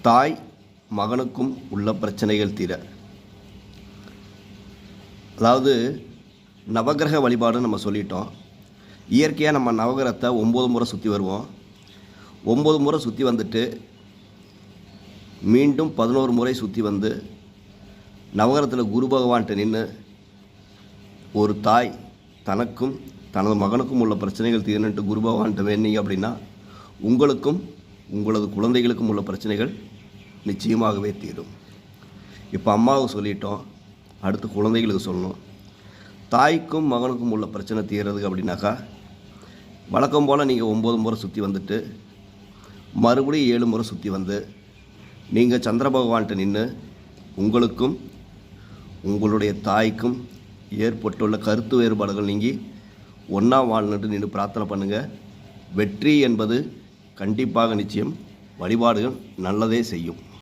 தாய் மகனுக்கும் உள்ள பிரச்சனைகள் தீர. அதாவது நவகிரக வழிபாடுன்னு நம்ம சொல்லிட்டோம். இயற்கையாக நம்ம நவகிரகத்தை 9 முறை சுற்றி வருவோம். 9 முறை சுற்றி வந்துட்டு மீண்டும் 11 முறை சுற்றி வந்து நவகிரகத்தில் குரு பகவான்கிட்ட நின்று ஒரு தாய் தனக்கும் தனது மகனுக்கும் உள்ள பிரச்சனைகள் தீரணுன்ட்டு குரு பகவான்கிட்ட வேண்டிங்க அப்படின்னா உங்களுக்கும் உங்களது குழந்தைகளுக்கும் உள்ள பிரச்சனைகள் நிச்சயமாகவே தீரும். இப்போ அம்மாவுக்கு சொல்லிட்டோம், அடுத்து குழந்தைகளுக்கு சொல்லணும். தாய்க்கும் மகனுக்கும் உள்ள பிரச்சனை தீர்றதுக்கு அப்படின்னாக்கா வழக்கம் போல் நீங்கள் 9 முறை சுற்றி வந்துட்டு மறுபடியும் 7 முறை சுற்றி வந்து நீங்கள் சந்திர பகவான்கிட்ட நின்று உங்களுக்கும் உங்களுடைய தாய்க்கும் ஏற்பட்டுள்ள கருத்து வேறுபாடுகள் நீங்கி ஒன்றா வாழ்ந்துட்டு நின்று பிரார்த்தனை பண்ணுங்கள். வெற்றி என்பது கண்டிப்பாக நிச்சயம். வழிபாடுகள் நல்லதே செய்யும்.